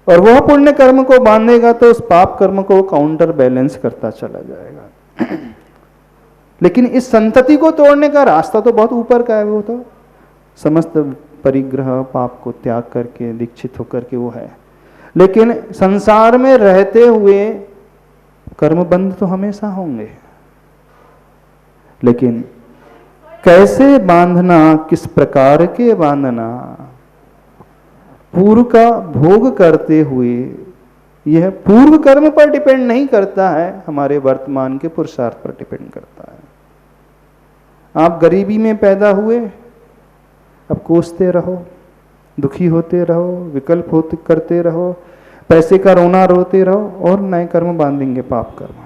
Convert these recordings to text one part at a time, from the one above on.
और वह पुण्य कर्म को बांधेगा तो उस पाप कर्म को काउंटर बैलेंस करता चला जाएगा। लेकिन इस संतति को तोड़ने का रास्ता तो बहुत ऊपर का है, वो तो समस्त परिग्रह पाप को त्याग करके दीक्षित होकर के वो है। लेकिन संसार में रहते हुए कर्मबंध तो हमेशा होंगे, लेकिन कैसे बांधना, किस प्रकार के बांधना, पूर्व का भोग करते हुए, यह पूर्व कर्म पर डिपेंड नहीं करता है, हमारे वर्तमान के पुरुषार्थ पर डिपेंड करता है। आप गरीबी में पैदा हुए, अब कोसते रहो, दुखी होते रहो, विकल्प होते करते रहो, पैसे का रोना रोते रहो और नए कर्म बांधेंगे पाप कर्म।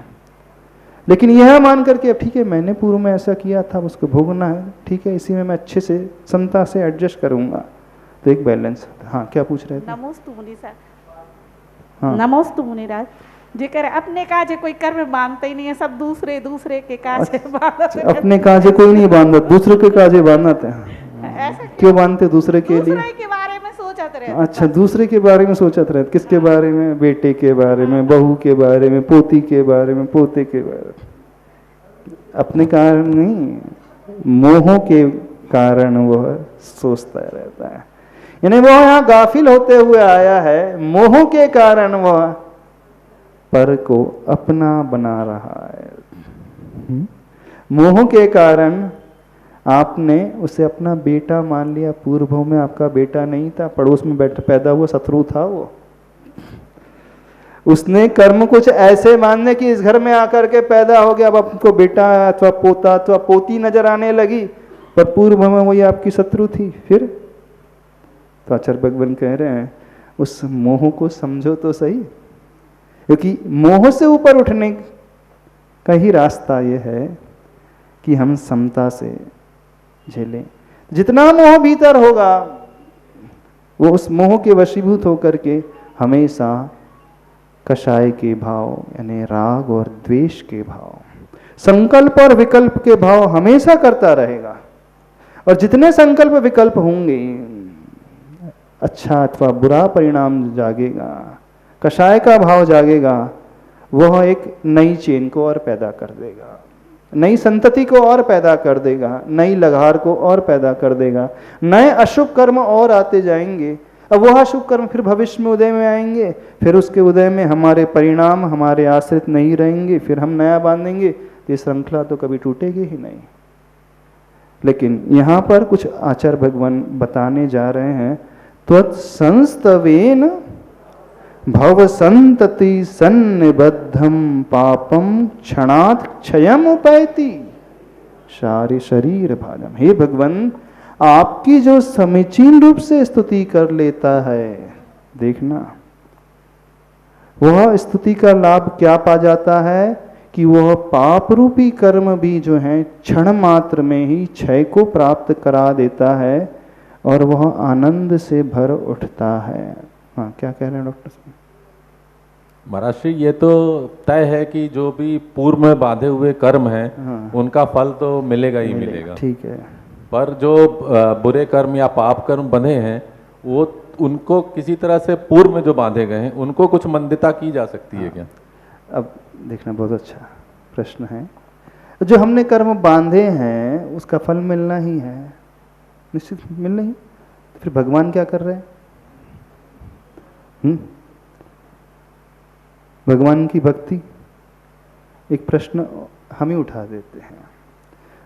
लेकिन यह मान करके अब ठीक है मैंने पूर्व में ऐसा किया था, उसको भोगना है, ठीक है इसी में मैं अच्छे से समता से एडजस्ट करूंगा, तो एक बैलेंस। हाँ क्या पूछ रहे थे? नमोस्तु मुनि सर। हाँ नमोस्तु मुनिराज। जेकर अपने काजे कोई कर्म बांधते ही नहीं है, सब दूसरे दूसरे के काजे बांधते। अपने काजे कोई नहीं बांधता, दूसरे के काजे बांधते हैं। क्यों बांधते दूसरे के लिए? दूसरे के बारे में सोचत रहे। अच्छा दूसरे के बारे में सोचत रहे, किसके बारे में? बेटे के बारे में, बहू के बारे में, पोती के बारे में, पोते के बारे में। अपने कारण नहीं, मोह के कारण वह सोचता रहता है। यानी वो यहाँ गाफिल होते हुए आया है, मोह के कारण वह पर को अपना बना रहा है। मोह के कारण आपने उसे अपना बेटा मान लिया, पूर्व में आपका बेटा नहीं था, पड़ोस में बैठ पैदा हुआ शत्रु था वो। उसने कर्म कुछ ऐसे मानने कि इस घर में आकर के पैदा हो गया, अब आपको बेटा अथवा पोता अथवा पोती नजर आने लगी, पर पूर्व में वही आपकी शत्रु थी। फिर तो आचार्य भगवान कह रहे हैं उस मोह को समझो तो सही, क्योंकि मोह से ऊपर उठने का ही रास्ता यह है कि हम समता से झेलें। जितना मोह भीतर होगा वो उस मोह के वशीभूत होकर के हमेशा कषाय के भाव यानी राग और द्वेष के भाव, संकल्प और विकल्प के भाव हमेशा करता रहेगा। और जितने संकल्प विकल्प होंगे अच्छा अथवा बुरा परिणाम जागेगा, कषाय का भाव जागेगा, वह एक नई चेन को और पैदा कर देगा, नई संतति को और पैदा कर देगा, नई लगार को और पैदा कर देगा, नए अशुभ कर्म और आते जाएंगे। अब वह अशुभ कर्म फिर भविष्य में उदय में आएंगे, फिर उसके उदय में हमारे परिणाम हमारे आश्रित नहीं रहेंगे, फिर हम नया बांधेंगे, तो ये श्रृंखला तो कभी टूटेगी ही नहीं। लेकिन यहाँ पर कुछ आचार्य भगवान बताने जा रहे हैं, त्वत्संस्तवेन भव संतति सन्निबद्धम पापम क्षणात् क्षयम उपैति सारे शरीर भाजम। हे भगवान, आपकी जो समीचीन रूप से स्तुति कर लेता है, देखना वह स्तुति का लाभ क्या पा जाता है कि वह पाप रूपी कर्म भी जो है क्षण मात्र में ही क्षय को प्राप्त करा देता है और वह आनंद से भर उठता है। हाँ क्या कह रहे हैं डॉक्टर साहब? महाराज श्री, ये तो तय है कि जो भी पूर्व में बांधे हुए कर्म हैं हाँ। उनका फल तो मिलेगा ही मिलेगा। ठीक है, पर जो बुरे कर्म या पाप कर्म बंधे हैं वो उनको किसी तरह से पूर्व में जो बांधे गए हैं उनको कुछ मंदिता की जा सकती है क्या? अब देखना बहुत अच्छा प्रश्न है। जो हमने कर्म बांधे हैं उसका फल मिलना ही है, निश्चित मिलना ही। तो फिर भगवान क्या कर रहे हैं? भगवान की भक्ति, एक प्रश्न हम ही उठा देते हैं।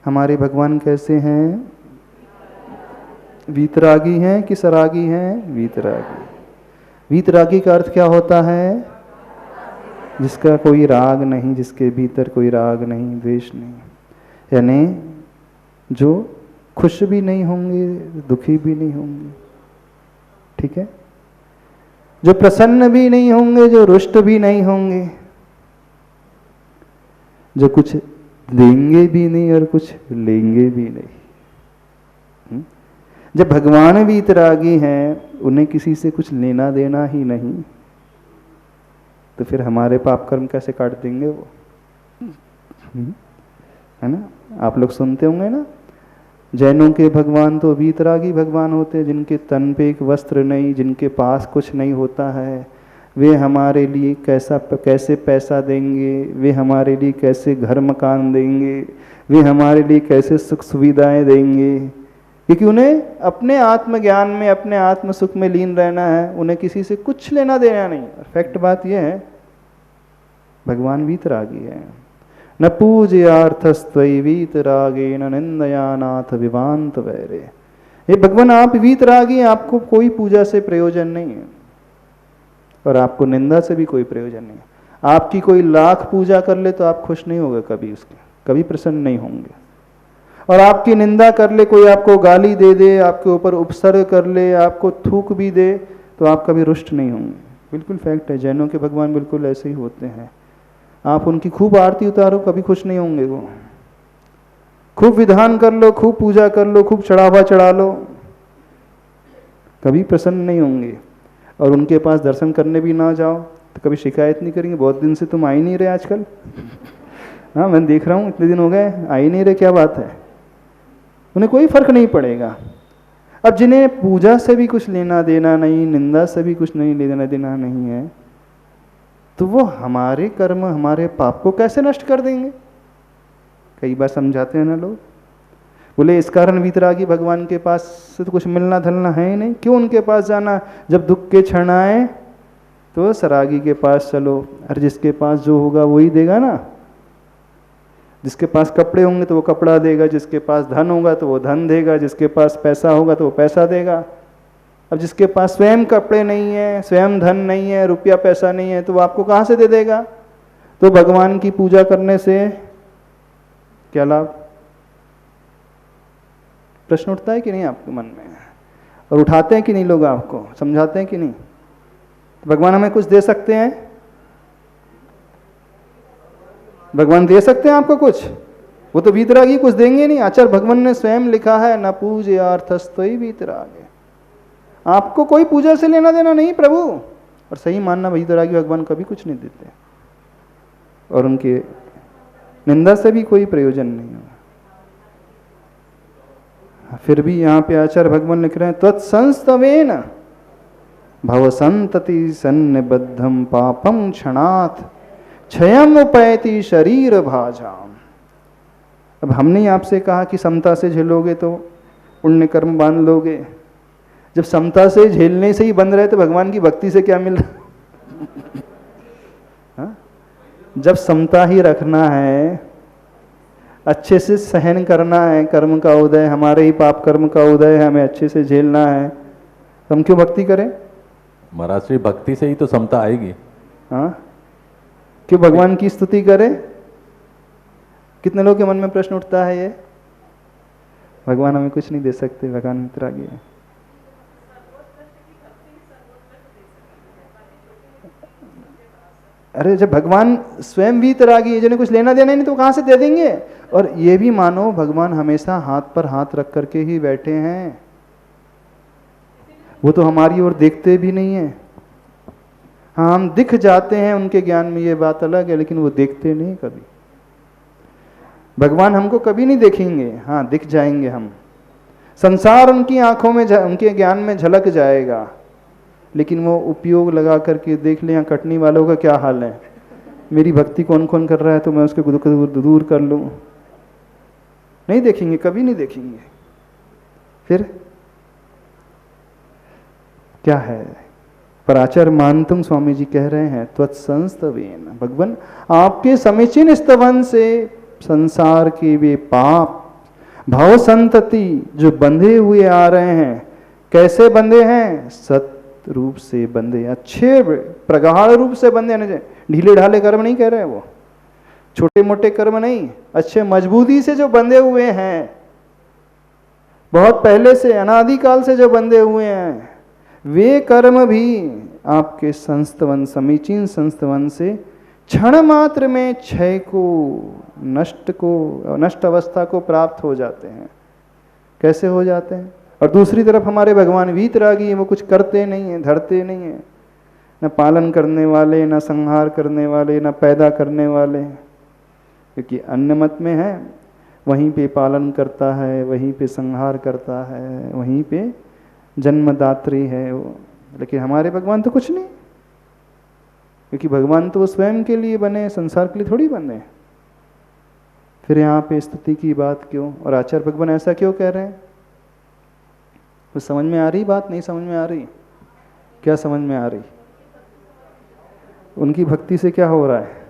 हमारे भगवान कैसे हैं? वीतरागी हैं कि सरागी हैं? वीतरागी। वीतरागी का अर्थ क्या होता है? जिसका कोई राग नहीं, जिसके भीतर कोई राग नहीं, द्वेष नहीं, यानी जो खुश भी नहीं होंगे, दुखी भी नहीं होंगे, ठीक है, जो प्रसन्न भी नहीं होंगे, जो रुष्ट भी नहीं होंगे, जो कुछ देंगे भी नहीं और कुछ लेंगे भी नहीं। जब भगवान भी वीतरागी हैं, उन्हें किसी से कुछ लेना देना ही नहीं, तो फिर हमारे पाप कर्म कैसे काट देंगे वो? है ना? आप लोग सुनते होंगे ना, जैनों के भगवान तो वीतरागी भगवान होते हैं, जिनके तन पे एक वस्त्र नहीं, जिनके पास कुछ नहीं होता है, वे हमारे लिए कैसे पैसा देंगे, वे हमारे लिए कैसे घर मकान देंगे, वे हमारे लिए कैसे सुख सुविधाएं देंगे, क्योंकि उन्हें अपने आत्मज्ञान में, अपने आत्म सुख में लीन रहना है, उन्हें किसी से कुछ लेना देना नहीं। फैक्ट बात यह है, भगवान वीतरागी है। न पूजयार्थस्त्वयि वीतरागेन निंदयानाथ विवांत वैरे। हे भगवान, आप वीतरागी, आपको कोई पूजा से प्रयोजन नहीं है और आपको निंदा से भी कोई प्रयोजन नहीं है। आपकी कोई लाख पूजा कर ले तो आप खुश नहीं होंगे, कभी उसके कभी प्रसन्न नहीं होंगे। और आपकी निंदा कर ले, कोई आपको गाली दे दे, आपके ऊपर उपसर्ग कर ले, आपको थूक भी दे, तो आप कभी रुष्ट नहीं होंगे। बिल्कुल फैक्ट है, जैनों के भगवान बिल्कुल ऐसे ही होते हैं। आप उनकी खूब आरती उतारो, कभी खुश नहीं होंगे वो। खूब विधान कर लो, खूब पूजा कर लो, खूब चढ़ावा चढ़ा लो, कभी प्रसन्न नहीं होंगे। और उनके पास दर्शन करने भी ना जाओ तो कभी शिकायत नहीं करेंगे, बहुत दिन से तुम आ ही नहीं रहे आजकल। हाँ, मैं देख रहा हूँ इतने दिन हो गए, आ ही नहीं रहे, क्या बात है। उन्हें कोई फर्क नहीं पड़ेगा। अब जिन्हें पूजा से भी कुछ लेना देना नहीं, निंदा से भी कुछ नहीं लेना देना नहीं है, तो वो हमारे कर्म, हमारे पाप को कैसे नष्ट कर देंगे। कई बार समझाते हैं ना लोग, बोले इस कारण वीतरागी भगवान के पास से तो कुछ मिलना धलना है ही नहीं, क्यों उनके पास जाना। जब दुख के क्षण आए तो सरागी के पास चलो। अरे जिसके पास जो होगा वही देगा ना। जिसके पास कपड़े होंगे तो वो कपड़ा देगा, जिसके पास धन होगा तो वो धन देगा, जिसके पास पैसा होगा तो वो पैसा देगा। अब जिसके पास स्वयं कपड़े नहीं है, स्वयं धन नहीं है, रुपया पैसा नहीं है, तो वो आपको कहाँ से दे देगा। तो भगवान की पूजा करने से क्या लाभ। प्रश्न उठता है कि नहीं आपके मन में, और उठाते हैं कि नहीं लोग, आपको समझाते हैं कि नहीं। तो भगवान हमें कुछ दे सकते हैं, भगवान दे सकते हैं आपको कुछ, वो तो वीतरागी कुछ देंगे नहीं। आचार्य भगवान ने स्वयं लिखा है, न पूजयार्थस्त्वयि वीतरागे। आपको कोई पूजा से लेना देना नहीं प्रभु। और सही मानना, वीतरागी भगवान कभी कुछ नहीं देते और उनके निंदा से भी कोई प्रयोजन नहीं होगा। फिर भी यहाँ पे आचार्य भगवान लिख रहे हैं, त्वत्संस्तवेन भवसंतति सन्निबद्धम पापम क्षणात् क्षयम उपैति शरीर भाजाम। अब हमने ही आपसे कहा कि समता से झेलोगे तो पुण्य कर्म बांध लोगे। जब समता से झेलने से ही बंद रहे तो भगवान की भक्ति से क्या मिल रहा। जब समता ही रखना है, अच्छे से सहन करना है, कर्म का उदय, हमारे ही पाप कर्म का उदय है, हमें अच्छे से झेलना है, तो हम क्यों भक्ति करें। महाराज श्री, भक्ति से ही तो समता आएगी। हाँ, क्यों भगवान की स्तुति करें। कितने लोग के मन में प्रश्न उठता है ये, भगवान हमें कुछ नहीं दे सकते, भगवान वीतरागी है। अरे जब भगवान स्वयं वीतरागी है, जिन्हें कुछ लेना देना नहीं, तो कहां से दे देंगे। और ये भी मानो भगवान हमेशा हाथ पर हाथ रख करके ही बैठे हैं, वो तो हमारी ओर देखते भी नहीं है। हाँ, हम दिख जाते हैं उनके ज्ञान में, ये बात अलग है, लेकिन वो देखते नहीं कभी। भगवान हमको कभी नहीं देखेंगे, हाँ दिख जाएंगे हम। संसार उनकी आंखों में, उनके ज्ञान में झलक जाएगा, लेकिन वो उपयोग लगा करके देख ले। यहाँ कटनी वालों का क्या हाल है, मेरी भक्ति कौन कौन कर रहा है तो मैं उसके दुख दूर कर लूँ। नहीं देखेंगे, कभी नहीं देखेंगे। फिर क्या है। पर आचार्य मानतुंग स्वामी जी कह रहे हैं, त्वत्संस्तवेन, भगवान आपके समीचीन स्तवन से संसार के वे पाप भाव संतति जो बंधे हुए आ रहे हैं, कैसे बंधे हैं, सत रूप से बंधे, अच्छे प्रगाढ़ रूप से बंधे, ढीले ढाले कर्म नहीं कह रहे हैं वो, छोटे मोटे कर्म नहीं, अच्छे मजबूती से जो बंधे हुए हैं, बहुत पहले से अनादिकाल से जो बंधे हुए हैं, वे कर्म भी आपके संस्तवन, समीचीन संस्तवन से क्षण मात्र में क्षय को, नष्ट अवस्था को प्राप्त हो जाते हैं। कैसे हो जाते हैं। और दूसरी तरफ हमारे भगवान वीतरागी हैं, वो कुछ करते नहीं है, धरते नहीं है, न पालन करने वाले, न संहार करने वाले, न पैदा करने वाले। क्योंकि अन्य मत में है, वहीं पे पालन करता है, वहीं पे संहार करता है, वहीं पे जन्मदात्री है वो। लेकिन हमारे भगवान तो कुछ नहीं, क्योंकि भगवान तो वो स्वयं के लिए बने, संसार के लिए थोड़ी बने। फिर यहाँ पे स्तुति की बात क्यों, और आचार्य भगवान ऐसा क्यों कह रहे हैं? तो समझ में आ रही बात? नहीं समझ में आ रही? क्या समझ में आ रही? उनकी भक्ति से क्या हो रहा है?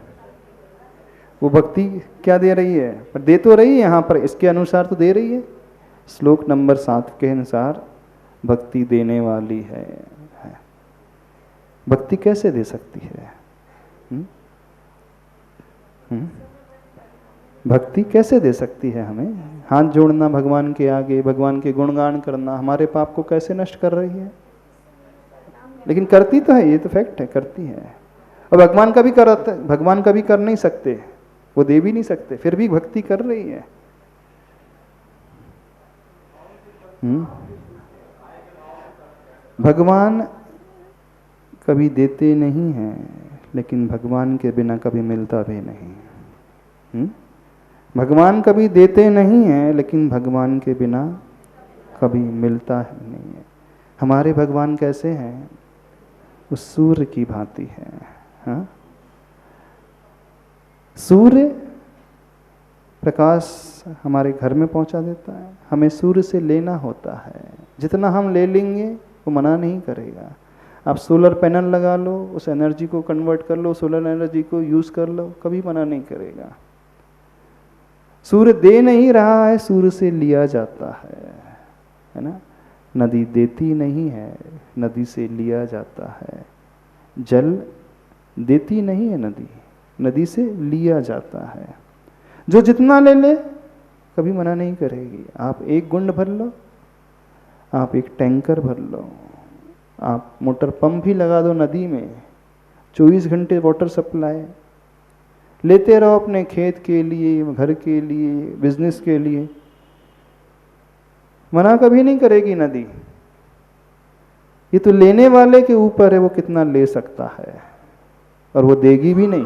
वो भक्ति क्या दे रही है? पर दे तो रही है यहाँ पर, इसके अनुसार तो दे रही है। श्लोक नंबर 7 के अनुसार भक्ति देने वाली है। भक्ति कैसे दे सकती है? भक्ति कैसे दे सकती है हमें? हाथ जोड़ना भगवान के आगे, भगवान के गुणगान करना हमारे पाप को कैसे नष्ट कर रही है? लेकिन करती तो है, ये तो फैक्ट है, करती है। और भगवान कभी कर नहीं सकते, वो दे भी नहीं सकते, फिर भी भक्ति कर रही है। भगवान कभी देते नहीं हैं, लेकिन भगवान के बिना कभी मिलता भी नहीं। भगवान कभी देते नहीं हैं, लेकिन भगवान के बिना कभी मिलता ही नहीं है। हमारे भगवान कैसे हैं? उस सूर्य की भांति है। हाँ? सूर्य प्रकाश हमारे घर में पहुंचा देता है, हमें सूर्य से लेना होता है। जितना हम ले लेंगे वो मना नहीं करेगा। आप सोलर पैनल लगा लो, उस एनर्जी को कन्वर्ट कर लो, सोलर एनर्जी को यूज कर लो, कभी मना नहीं करेगा। सूर्य दे नहीं रहा है, सूर्य से लिया जाता है ना। नदी देती नहीं है, नदी से लिया जाता है। जल देती नहीं है नदी, नदी से लिया जाता है। जो जितना ले ले कभी मना नहीं करेगी। आप एक गुंड भर लो, आप एक टैंकर भर लो, आप मोटर पंप भी लगा दो नदी में, 24 घंटे वाटर सप्लाई लेते रहो अपने खेत के लिए, घर के लिए, बिजनेस के लिए, मना कभी नहीं करेगी नदी। ये तो लेने वाले के ऊपर है, वो कितना ले सकता है, और वो देगी भी नहीं।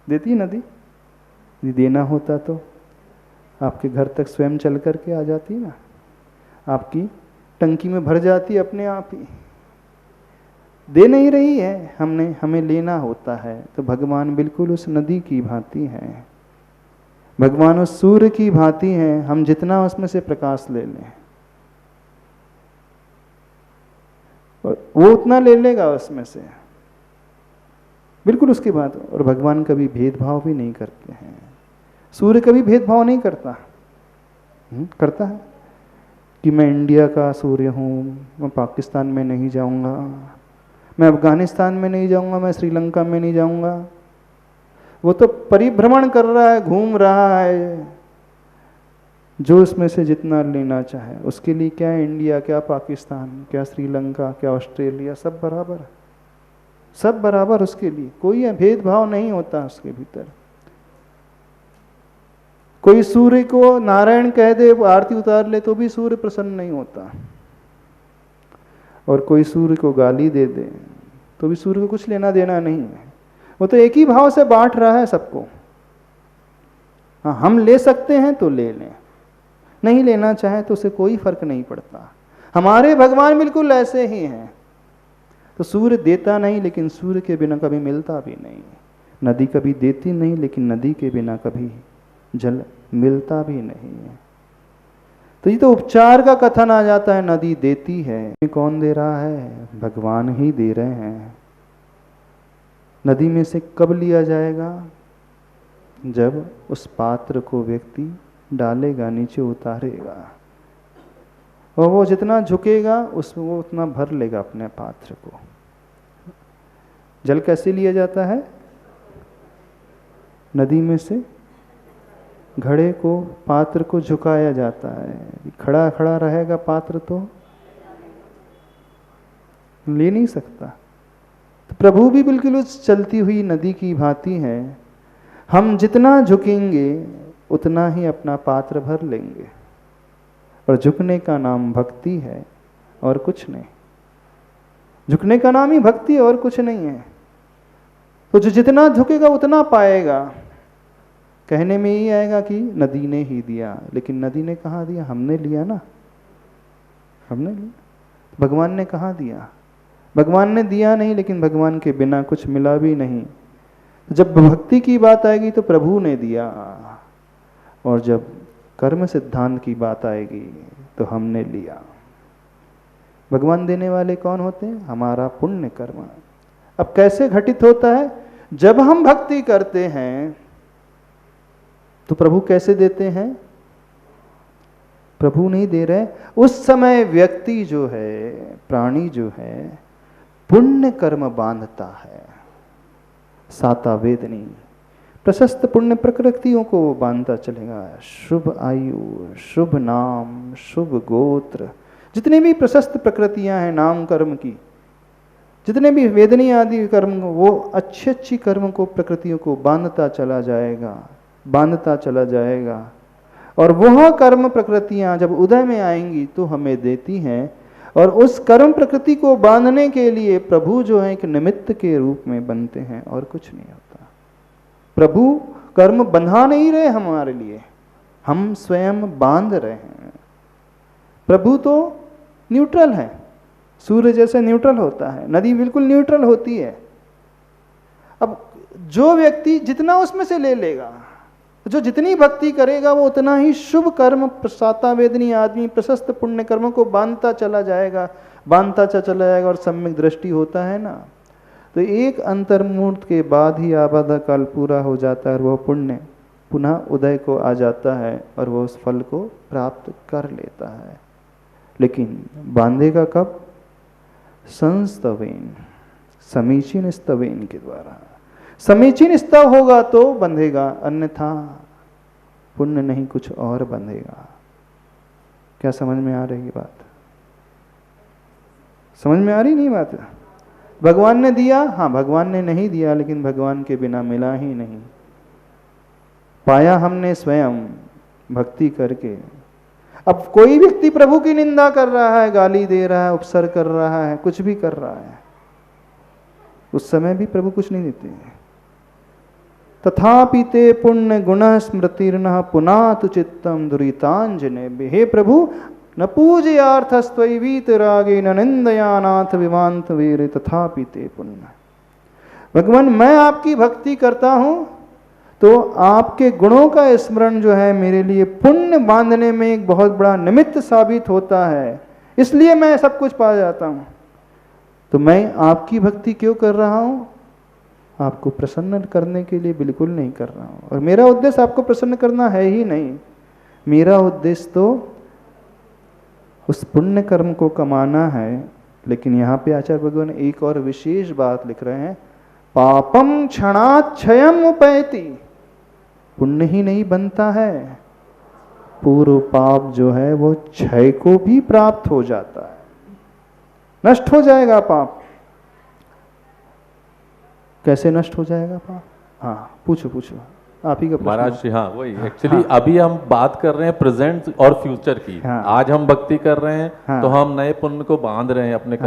देती नदी? यदि देना होता तो आपके घर तक स्वयं चल करके आ जाती ना, आपकी टंकी में भर जाती अपने आप ही। दे नहीं रही है, हमें लेना होता है। तो भगवान बिल्कुल उस नदी की भांति है, भगवान उस सूर्य की भांति है। हम जितना उसमें से प्रकाश ले लें, और वो उतना ले लेगा उसमें से, बिल्कुल उसकी बात। और भगवान कभी भेदभाव भी नहीं करते हैं। सूर्य कभी भेदभाव नहीं करता। करता है कि मैं इंडिया का सूर्य हूँ, मैं पाकिस्तान में नहीं जाऊँगा, मैं अफगानिस्तान में नहीं जाऊँगा, मैं श्रीलंका में नहीं जाऊँगा। वो तो परिभ्रमण कर रहा है, घूम रहा है, जो इसमें से जितना लेना चाहे। उसके लिए क्या है इंडिया, क्या पाकिस्तान, क्या श्रीलंका, क्या ऑस्ट्रेलिया, सब बराबर, सब बराबर उसके लिए। कोई भेदभाव नहीं होता उसके भीतर। कोई सूर्य को नारायण कह दे, वो आरती उतार ले, तो भी सूर्य प्रसन्न नहीं होता। और कोई सूर्य को गाली दे दे तो भी सूर्य को कुछ लेना देना नहीं है। वो तो एक ही भाव से बांट रहा है सबको। हाँ, हम ले सकते हैं तो ले लें, नहीं लेना चाहे तो उसे कोई फर्क नहीं पड़ता। हमारे भगवान बिल्कुल ऐसे ही हैं। तो सूर्य देता नहीं, लेकिन सूर्य के बिना कभी मिलता भी नहीं। नदी कभी देती नहीं, लेकिन नदी के बिना कभी जल मिलता भी नहीं है। तो ये तो उपचार का कथन आ जाता है। नदी देती है, कौन दे रहा है? भगवान ही दे रहे हैं। नदी में से कब लिया जाएगा? जब उस पात्र को व्यक्ति डालेगा, नीचे उतारेगा, और वो जितना झुकेगा उसमें वो उतना भर लेगा अपने पात्र को। जल कैसे लिया जाता है? नदी में से घड़े को, पात्र को झुकाया जाता है। खड़ा खड़ा रहेगा पात्र तो ले नहीं सकता। तो प्रभु भी बिल्कुल उस चलती हुई नदी की भांति है। हम जितना झुकेंगे उतना ही अपना पात्र भर लेंगे। और झुकने का नाम भक्ति है और कुछ नहीं। झुकने का नाम ही भक्ति है और कुछ नहीं है। तो जो जितना झुकेगा उतना पाएगा। कहने में ही आएगा कि नदी ने ही दिया, लेकिन नदी ने कहाँ दिया? हमने लिया ना, हमने लिया। भगवान ने कहाँ दिया? भगवान ने दिया नहीं, लेकिन भगवान के बिना कुछ मिला भी नहीं। जब भक्ति की बात आएगी तो प्रभु ने दिया, और जब कर्म सिद्धांत की बात आएगी तो हमने लिया। भगवान देने वाले कौन होते हैं? हमारा पुण्य कर्म। अब कैसे घटित होता है? जब हम भक्ति करते हैं तो प्रभु कैसे देते हैं? प्रभु नहीं दे रहे, उस समय व्यक्ति जो है, प्राणी जो है, पुण्य कर्म बांधता है। साता वेदनी प्रशस्त पुण्य प्रकृतियों को बांधता चलेगा। शुभ आयु, शुभ नाम, शुभ गोत्र, जितने भी प्रशस्त प्रकृतियां हैं नाम कर्म की, जितने भी वेदनी आदि कर्म, वो अच्छी अच्छी कर्म को, प्रकृतियों को बांधता चला जाएगा, बांधता चला जाएगा। और वह कर्म प्रकृतियां जब उदय में आएंगी तो हमें देती हैं, और उस कर्म प्रकृति को बांधने के लिए प्रभु जो है एक निमित्त के रूप में बनते हैं, और कुछ नहीं होता। प्रभु कर्म बंधा नहीं रहे हमारे लिए, हम स्वयं बांध रहे हैं। प्रभु तो न्यूट्रल है, सूर्य जैसे न्यूट्रल होता है, नदी बिल्कुल न्यूट्रल होती है। अब जो व्यक्ति जितना उसमें से ले लेगा, जो जितनी भक्ति करेगा, वो उतना ही शुभ कर्म, साता वेदनी आदमी प्रशस्त पुण्य कर्मों को बांधता चला जाएगा, बांधता चला जाएगा। और सम्यक दृष्टि होता है ना, तो एक अंतर्मुहूर्त के बाद ही आबादा काल पूरा हो जाता है, और वह पुण्य पुनः उदय को आ जाता है, और वह उस फल को प्राप्त कर लेता है। लेकिन बांधेगा कब? संस्तवेन, समीचीन स्तवेन के द्वारा। समीचीन स्तव होगा तो बंधेगा, अन्यथा पुण्य नहीं कुछ और बंधेगा। क्या समझ में आ रही बात? समझ में आ रही नहीं बात? भगवान ने दिया, हाँ भगवान ने नहीं दिया, लेकिन भगवान के बिना मिला ही नहीं। पाया हमने स्वयं भक्ति करके। अब कोई व्यक्ति प्रभु की निंदा कर रहा है, गाली दे रहा है, उपसर्ग कर रहा है, कुछ भी कर रहा है, उस समय भी प्रभु कुछ नहीं देते हैं। तथापि ते पुण्य गुण स्मृतिर्न पुनातु चित्तम दुरितांजने। हे प्रभु, न पूजयार्थस्त्वैवीत रागे न निंदयानाथ विवांत वीर तथापि ते पुण्य। भगवान, मैं आपकी भक्ति करता हूं तो आपके गुणों का स्मरण जो है मेरे लिए पुण्य बांधने में एक बहुत बड़ा निमित्त साबित होता है, इसलिए मैं सब कुछ पा जाता हूं। तो मैं आपकी भक्ति क्यों कर रहा हूं? आपको प्रसन्न करने के लिए बिल्कुल नहीं कर रहा हूं। और मेरा उद्देश्य आपको प्रसन्न करना है ही नहीं, मेरा उद्देश्य तो उस पुण्य कर्म को कमाना है। लेकिन यहाँ पे आचार्य भगवान एक और विशेष बात लिख रहे हैं, पापम क्षणाक्षयम उपैति। पुण्य ही नहीं बनता है, पूर्व पाप जो है वो क्षय को भी प्राप्त हो जाता है, नष्ट हो जाएगा पाप। कैसे नष्ट हो जाएगा पाप? हाँ पूछो पूछो, आप ही का प्रश्न। महाराज जी, हाँ वही एक्चुअली अभी हम बात कर रहे हैं प्रेजेंट और फ्यूचर की। आज हम भक्ति कर रहे हैं तो हम नए पुण्य को बांध रहे हैं, अपने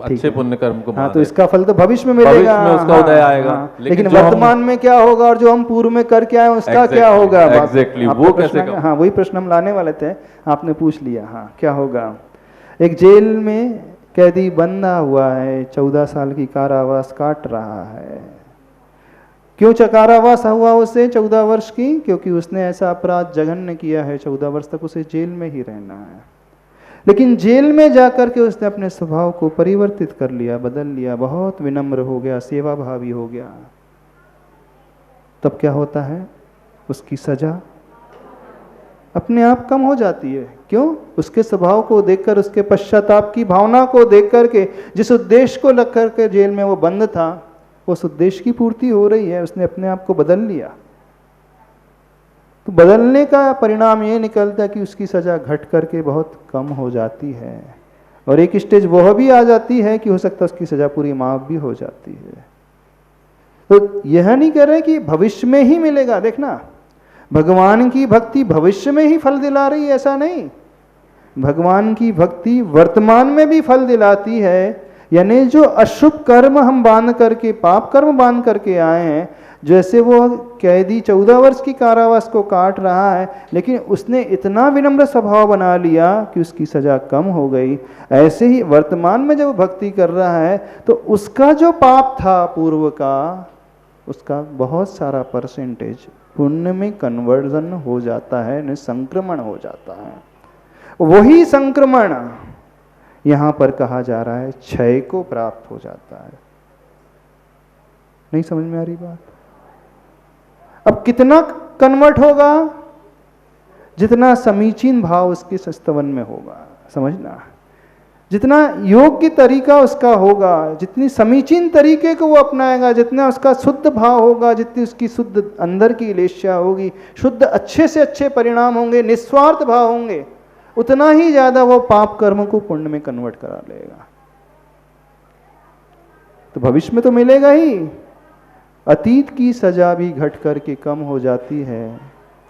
अच्छे पुण्य कर्म को। हाँ, तो इसका फल तो भविष्य में मिलेगा, भविष्य में उसका उदय आएगा। लेकिन वर्तमान में क्या होगा और जो हम पूर्व में करके आए उसका क्या होगा? एग्जैक्टली, वो कैसे? हाँ वही प्रश्न हम लाने वाले थे, आपने पूछ लिया। हाँ क्या होगा? एक जेल में कैदी बंधा हुआ है, 14 साल की कारावास काट रहा है। क्यों कारावास हुआ उसे 14 वर्ष की? क्योंकि उसने ऐसा अपराध जघन्य किया है, 14 वर्ष तक उसे जेल में ही रहना है। लेकिन जेल में जाकर के उसने अपने स्वभाव को परिवर्तित कर लिया, बदल लिया, बहुत विनम्र हो गया, सेवा भावी हो गया। तब क्या होता है? उसकी सजा अपने आप कम हो जाती है। क्यों? उसके स्वभाव को देखकर, उसके पश्चाताप की भावना को देख करके, जिस उद्देश्य को लग करके जेल में वो बंद था, उस उद्देश्य की पूर्ति हो रही है, उसने अपने आप को बदल लिया। तो बदलने का परिणाम ये निकलता है कि उसकी सजा घट करके बहुत कम हो जाती है, और एक स्टेज वह भी आ जाती है कि हो सकता है उसकी सजा पूरी माफ भी हो जाती है। तो यह नहीं कह रहे कि भविष्य में ही मिलेगा। देखना, भगवान की भक्ति भविष्य में ही फल दिला रही है, ऐसा नहीं। भगवान की भक्ति वर्तमान में भी फल दिलाती है, यानी जो अशुभ कर्म हम बांध करके, पाप कर्म बांध करके आए हैं, जैसे वो कैदी 14 वर्ष की कारावास को काट रहा है, लेकिन उसने इतना विनम्र स्वभाव बना लिया कि उसकी सजा कम हो गई, ऐसे ही वर्तमान में जब भक्ति कर रहा है तो उसका जो पाप था पूर्व का, उसका बहुत सारा परसेंटेज पुण्य में कन्वर्जन हो जाता है, संक्रमण हो जाता है। वही संक्रमण यहां पर कहा जा रहा है क्षय को प्राप्त हो जाता है। नहीं समझ में आ रही बात? अब कितना कन्वर्ट होगा? जितना समीचीन भाव उसके स्तवन में होगा, समझना, जितना योग्य तरीका उसका होगा, जितनी समीचीन तरीके को वो अपनाएगा, जितना उसका शुद्ध भाव होगा, जितनी उसकी शुद्ध अंदर की इलेच्छा होगी, शुद्ध अच्छे से अच्छे परिणाम होंगे, निस्वार्थ भाव होंगे, उतना ही ज्यादा वो पाप कर्मों को पुण्य में कन्वर्ट करा लेगा। तो भविष्य में तो मिलेगा ही। अतीत की सजा भी घट करके कम हो जाती है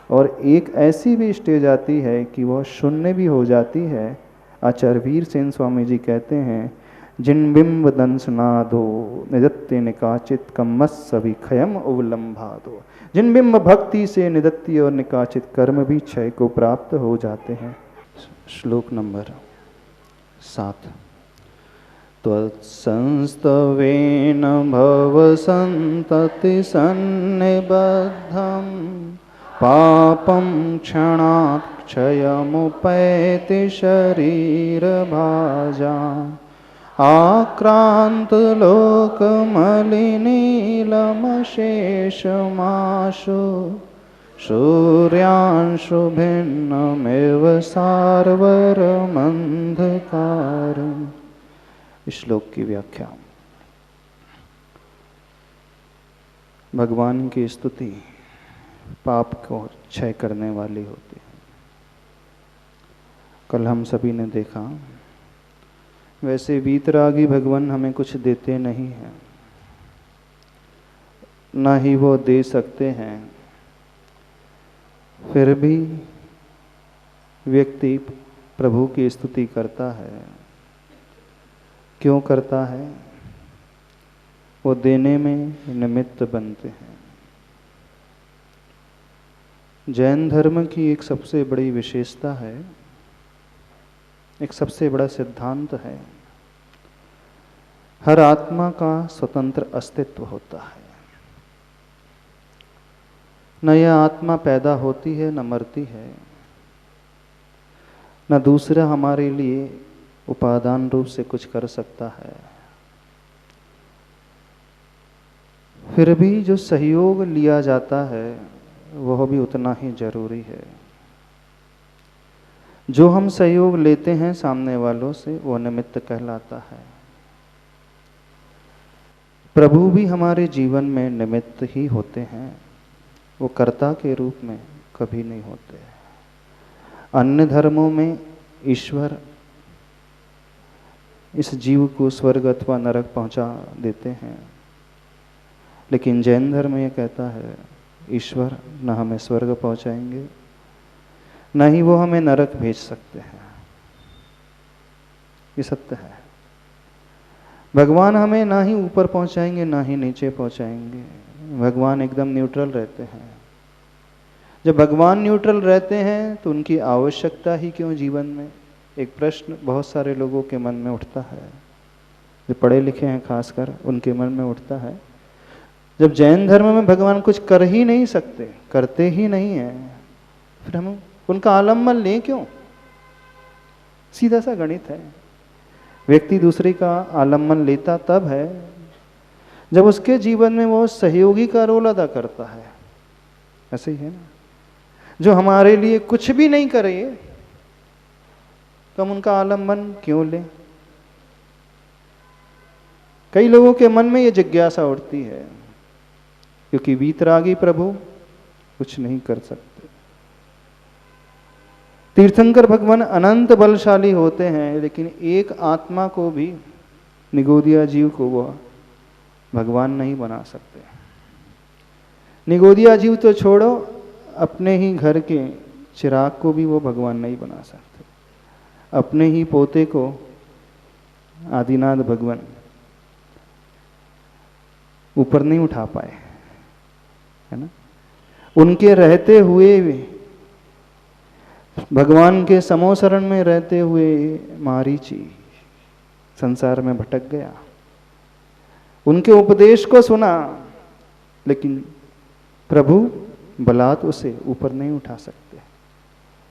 और एक ऐसी भी स्टेज आती है कि वह शून्य भी हो जाती है। आचार्य वीर सेन स्वामी जी कहते हैं, जिन बिंब दंसनादो निदत्ते निकाचित कम्मस विखयम उवलंभादो। जिन बिंब भक्ति से निदत्ति और निकाचित कर्म भी क्षय को प्राप्त हो जाते हैं। श्लोक नंबर 7। त्वत्संस्तवेन भवसन्तति सन्निबद्धं पापं क्षणात् क्षयमुपैति शरीरभाजाम् आक्रान्तलोकमलिनीलमशेषमाशु सूर्यांशु भिन्नमेव सार्वरमन्धकारम्। श्लोक की व्याख्या। भगवान की स्तुति पाप को क्षय करने वाली होती है। कल हम सभी ने देखा, वैसे वीतरागी भगवान हमें कुछ देते नहीं हैं, ना ही वो दे सकते हैं, फिर भी व्यक्ति प्रभु की स्तुति करता है। क्यों करता है? वो देने में निमित्त बनते हैं। जैन धर्म की एक सबसे बड़ी विशेषता है, एक सबसे बड़ा सिद्धांत है, हर आत्मा का स्वतंत्र अस्तित्व होता है। न यह आत्मा पैदा होती है, न मरती है, न दूसरा हमारे लिए उपादान रूप से कुछ कर सकता है। फिर भी जो सहयोग लिया जाता है वह भी उतना ही जरूरी है। जो हम सहयोग लेते हैं सामने वालों से, वो निमित्त कहलाता है। प्रभु भी हमारे जीवन में निमित्त ही होते हैं, वो कर्ता के रूप में कभी नहीं होते। अन्य धर्मों में ईश्वर इस जीव को स्वर्ग अथवा नरक पहुंचा देते हैं, लेकिन जैन धर्म ये कहता है ईश्वर न हमें स्वर्ग पहुंचाएंगे, न ही वो हमें नरक भेज सकते हैं। ये सत्य है। भगवान हमें ना ही ऊपर पहुंचाएंगे ना ही नीचे पहुंचाएंगे। भगवान एकदम न्यूट्रल रहते हैं। जब भगवान न्यूट्रल रहते हैं तो उनकी आवश्यकता ही क्यों जीवन में? एक प्रश्न बहुत सारे लोगों के मन में उठता है, जो पढ़े लिखे हैं खासकर, उनके मन में उठता है, जब जैन धर्म में भगवान कुछ कर ही नहीं सकते, करते ही नहीं है, फिर हम उनका आलम्बन लें क्यों? सीधा सा गणित है। व्यक्ति दूसरे का आलम्बन लेता तब है जब उसके जीवन में वो सहयोगी का रोल अदा करता है। ऐसे ही है ना, जो हमारे लिए कुछ भी नहीं करे तो हम उनका आलम्बन क्यों लें? कई लोगों के मन में ये जिज्ञासा उठती है, क्योंकि वीतरागी प्रभु कुछ नहीं कर सकते। तीर्थंकर भगवान अनंत बलशाली होते हैं, लेकिन एक आत्मा को भी, निगोदिया जीव को, वह भगवान नहीं बना सकते। निगोदिया जीव तो छोड़ो, अपने ही घर के चिराग को भी वो भगवान नहीं बना सकते। अपने ही पोते को आदिनाथ भगवान ऊपर नहीं उठा पाए, है ना। उनके रहते हुए भी, भगवान के समोसरण में रहते हुए मारीची संसार में भटक गया। उनके उपदेश को सुना, लेकिन प्रभु बलात् उसे ऊपर नहीं उठा सकते।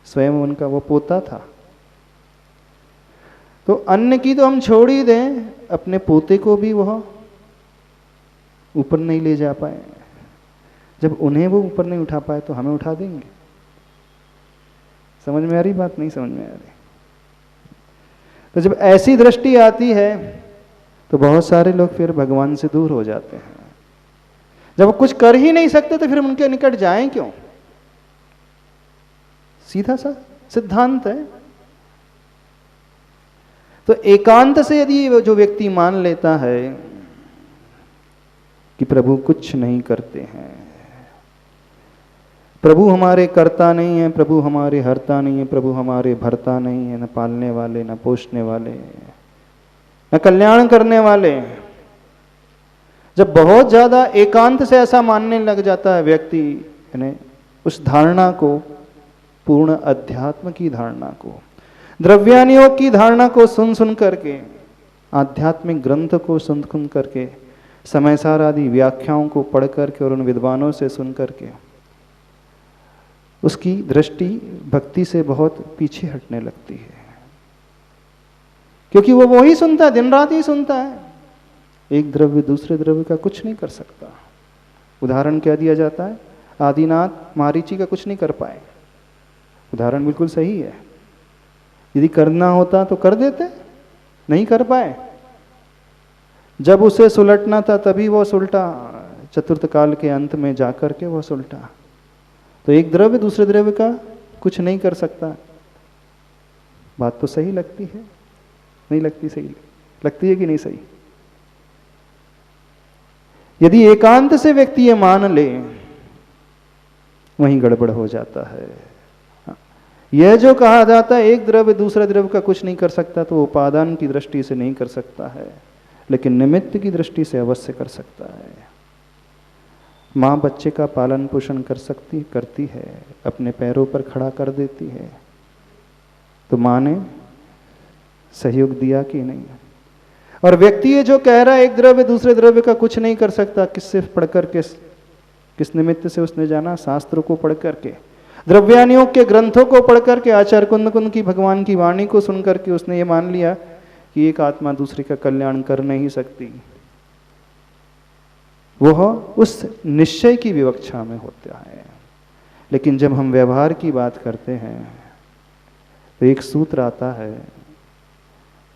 स्वयं उनका वो पोता था। तो अन्य की तो हम छोड़ ही दें, अपने पोते को भी वह ऊपर नहीं ले जा पाए। जब उन्हें वो ऊपर नहीं उठा पाए तो हमें उठा देंगे। समझ में आ रही बात? नहीं समझ में आ रही? तो जब ऐसी दृष्टि आती है तो बहुत सारे लोग फिर भगवान से दूर हो जाते हैं। जब वो कुछ कर ही नहीं सकते तो फिर उनके निकट जाएं क्यों? सीधा सा सिद्धांत है। तो एकांत से यदि जो व्यक्ति मान लेता है कि प्रभु कुछ नहीं करते हैं, प्रभु हमारे कर्ता नहीं है, प्रभु हमारे हरता नहीं है, प्रभु हमारे भरता नहीं है, न पालने वाले, न पोषने वाले, न कल्याण करने वाले, जब बहुत ज्यादा एकांत से ऐसा मानने लग जाता है व्यक्ति, यानी उस धारणा को, पूर्ण अध्यात्म की धारणा को, द्रव्यानुयोग की धारणा को सुन सुन करके, आध्यात्मिक ग्रंथ को सुन सुन करके, समयसार आदि व्याख्याओं को पढ़ करके और उन विद्वानों से सुन करके, उसकी दृष्टि भक्ति से बहुत पीछे हटने लगती है। क्योंकि वो वही सुनता है, दिन रात ही सुनता है। एक द्रव्य दूसरे द्रव्य का कुछ नहीं कर सकता। उदाहरण क्या दिया जाता है? आदिनाथ मारीची का कुछ नहीं कर पाए। उदाहरण बिल्कुल सही है। यदि करना होता तो कर देते, नहीं कर पाए। जब उसे सुलटना था तभी वो सुलटा, चतुर्थ काल के अंत में जाकर के वो सुलटा। तो एक द्रव्य दूसरे द्रव्य का कुछ नहीं कर सकता। बात तो सही लगती है? नहीं लगती? सही लगती है कि नहीं सही? यदि एकांत से व्यक्ति ये मान ले, वहीं गड़बड़ हो जाता है। यह जो कहा जाता है एक द्रव्य दूसरे द्रव्य का कुछ नहीं कर सकता, तो उपादान की दृष्टि से नहीं कर सकता है, लेकिन निमित्त की दृष्टि से अवश्य कर सकता है। माँ बच्चे का पालन पोषण करती है, अपने पैरों पर खड़ा कर देती है, तो माँ ने सहयोग दिया कि नहीं? और व्यक्ति ये जो कह रहा है एक द्रव्य दूसरे द्रव्य का कुछ नहीं कर सकता, किससे पढ़ करके, किस निमित्त से उसने जाना? शास्त्रों को पढ़ करके, द्रव्यानुयोग के ग्रंथों को पढ़ करके, आचार्य कुंद कुंद की भगवान की वाणी को सुन करके उसने ये मान लिया कि एक आत्मा दूसरे का कल्याण कर नहीं सकती। वह उस निश्चय की विवक्षा में होता है। लेकिन जब हम व्यवहार की बात करते हैं तो एक सूत्र आता है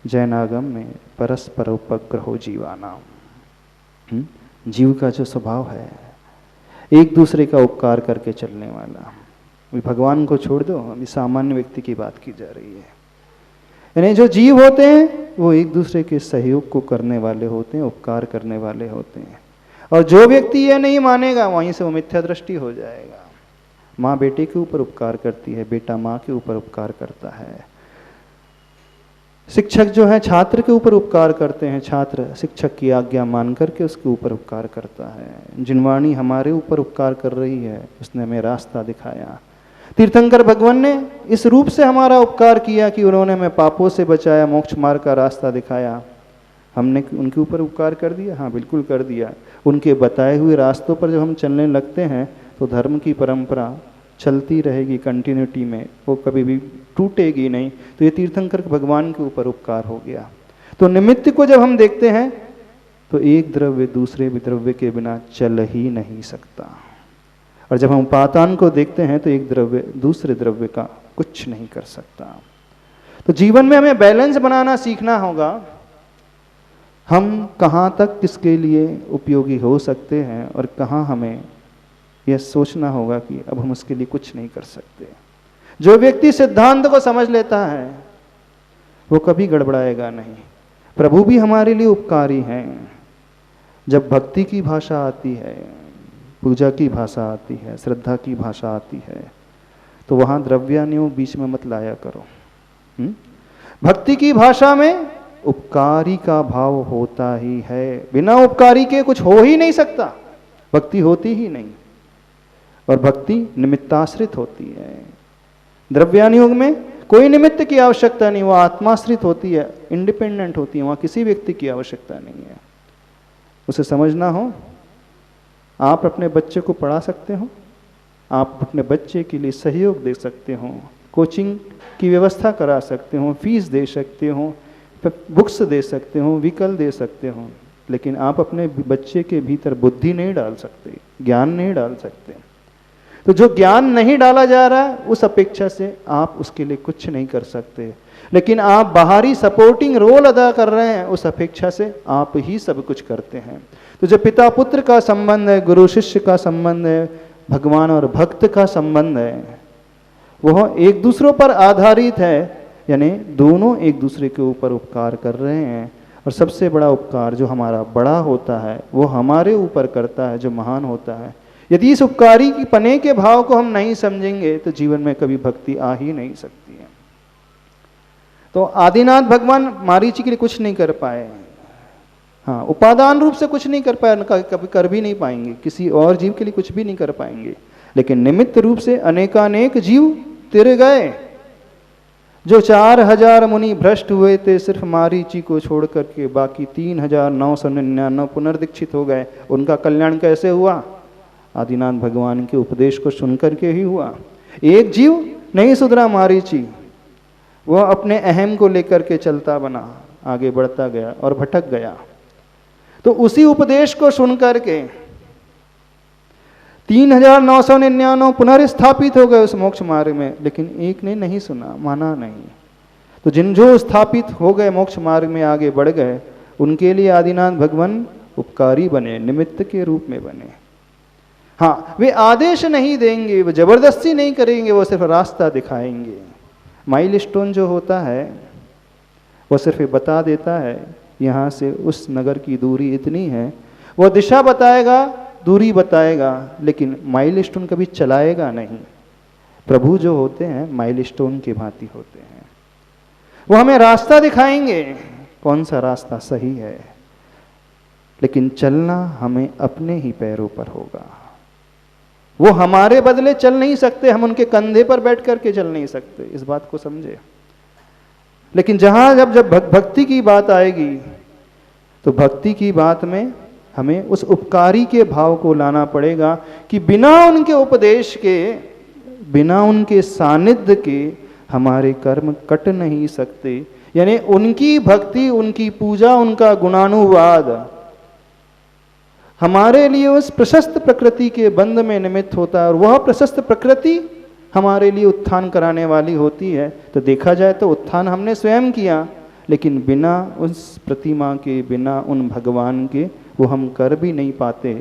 जैनागम में, परस्पर उपग्रहो जीवानाम। जीव का जो स्वभाव है एक दूसरे का उपकार करके चलने वाला। भगवान को छोड़ दो, अभी सामान्य व्यक्ति की बात की जा रही है। यानी जो जीव होते हैं वो एक दूसरे के सहयोग को करने वाले होते हैं, उपकार करने वाले होते हैं। और जो व्यक्ति ये नहीं मानेगा, वहीं से वो मिथ्या दृष्टि हो जाएगा। माँ बेटे के ऊपर उपकार करती है, बेटा माँ के ऊपर उपकार करता है। शिक्षक जो है छात्र के ऊपर उपकार करते हैं, छात्र शिक्षक की आज्ञा मान करके उसके ऊपर उपकार करता है। जिनवाणी हमारे ऊपर उपकार कर रही है, उसने हमें रास्ता दिखाया। तीर्थंकर भगवान ने इस रूप से हमारा उपकार किया कि उन्होंने हमें पापों से बचाया, मोक्ष मार्ग का रास्ता दिखाया। हमने उनके ऊपर उपकार कर दिया? हाँ, बिल्कुल कर दिया। उनके बताए हुए रास्तों पर जब हम चलने लगते हैं तो धर्म की परंपरा चलती रहेगी कंटिन्यूटी में, वो कभी भी टूटेगी नहीं। तो ये तीर्थंकर भगवान के ऊपर उपकार हो गया। तो निमित्त को जब हम देखते हैं तो एक द्रव्य दूसरे द्रव्य के बिना चल ही नहीं सकता। और जब हम उपादान को देखते हैं तो एक द्रव्य दूसरे द्रव्य का कुछ नहीं कर सकता। तो जीवन में हमें बैलेंस बनाना सीखना होगा। हम कहाँ तक किसके लिए उपयोगी हो सकते हैं और कहाँ हमें यह सोचना होगा कि अब हम उसके लिए कुछ नहीं कर सकते। जो व्यक्ति सिद्धांत को समझ लेता है वो कभी गड़बड़ाएगा नहीं। प्रभु भी हमारे लिए उपकारी हैं। जब भक्ति की भाषा आती है, पूजा की भाषा आती है, श्रद्धा की भाषा आती है, तो वहाँ द्रव्यानुयोग बीच में मत लाया करो। भक्ति की भाषा में उपकारी का भाव होता ही है। बिना उपकारी के कुछ हो ही नहीं सकता, भक्ति होती ही नहीं। और भक्ति निमित्ताश्रित होती है। द्रव्यान योग में कोई निमित्त की आवश्यकता नहीं, वो आत्माश्रित होती है, इंडिपेंडेंट होती है, वहां किसी व्यक्ति की आवश्यकता नहीं है। उसे समझना हो, आप अपने बच्चे को पढ़ा सकते हो, आप अपने बच्चे के लिए सहयोग दे सकते हो, कोचिंग की व्यवस्था करा सकते हो, फीस दे सकते हो, बुक्स दे सकते हो, व्हीकल दे सकते हो, लेकिन आप अपने बच्चे के भीतर बुद्धि नहीं डाल सकते, ज्ञान नहीं डाल सकते। तो जो ज्ञान नहीं डाला जा रहा है उस अपेक्षा से आप उसके लिए कुछ नहीं कर सकते, लेकिन आप बाहरी सपोर्टिंग रोल अदा कर रहे हैं, उस अपेक्षा से आप ही सब कुछ करते हैं। तो जो पिता पुत्र का संबंध है, गुरु शिष्य का संबंध है, भगवान और भक्त का संबंध है, वह एक दूसरों पर आधारित है, यानी दोनों एक दूसरे के ऊपर उपकार कर रहे हैं। और सबसे बड़ा उपकार जो हमारा बड़ा होता है वो हमारे ऊपर करता है, जो महान होता है। यदि इस उपकारी की पने के भाव को हम नहीं समझेंगे तो जीवन में कभी भक्ति आ ही नहीं सकती है। तो आदिनाथ भगवान मारीची के लिए कुछ नहीं कर पाए, हाँ, उपादान रूप से कुछ नहीं कर पाए, कभी कर भी नहीं पाएंगे, किसी और जीव के लिए कुछ भी नहीं कर पाएंगे, लेकिन निमित्त रूप से अनेकानेक जीव तिर गए। जो 4000 मुनि भ्रष्ट हुए थे सिर्फ मारीची को छोड़ करके, बाकी 3999 पुनर्दीक्षित हो गए। उनका कल्याण कैसे हुआ? आदिनाथ भगवान के उपदेश को सुनकर के ही हुआ। एक जीव नहीं सुधरा मारीची, वह अपने अहम को लेकर के चलता बना, आगे बढ़ता गया और भटक गया। तो उसी उपदेश को सुनकर के 3999 पुनर्स्थापित हो गए उस मोक्ष मार्ग में, लेकिन एक ने नहीं सुना, माना नहीं। तो जिन जो स्थापित हो गए मोक्ष मार्ग में आगे बढ़ गए, उनके लिए आदिनाथ भगवान उपकारी बने, निमित्त के रूप में बने। हाँ, वे आदेश नहीं देंगे, वो जबरदस्ती नहीं करेंगे, वो सिर्फ रास्ता दिखाएंगे। माइल स्टोन जो होता है वो सिर्फ बता देता है यहाँ से उस नगर की दूरी इतनी है, वो दिशा बताएगा, दूरी बताएगा, लेकिन माइल स्टोन कभी चलाएगा नहीं। प्रभु जो होते हैं माइल स्टोन की भांति होते हैं, वो हमें रास्ता दिखाएंगे कौन सा रास्ता सही है, लेकिन चलना हमें अपने ही पैरों पर होगा। वो हमारे बदले चल नहीं सकते, हम उनके कंधे पर बैठ करके चल नहीं सकते, इस बात को समझे। लेकिन जहां जब भक्ति की बात आएगी तो भक्ति की बात में हमें उस उपकारी के भाव को लाना पड़ेगा कि बिना उनके उपदेश के, बिना उनके सानिध्य के हमारे कर्म कट नहीं सकते। यानी उनकी भक्ति, उनकी पूजा, उनका गुणानुवाद हमारे लिए उस प्रशस्त प्रकृति के बंध में निमित्त होता है, और वह प्रशस्त प्रकृति हमारे लिए उत्थान कराने वाली होती है। तो देखा जाए तो उत्थान हमने स्वयं किया, लेकिन बिना उस प्रतिमा के, बिना उन भगवान के वो हम कर भी नहीं पाते।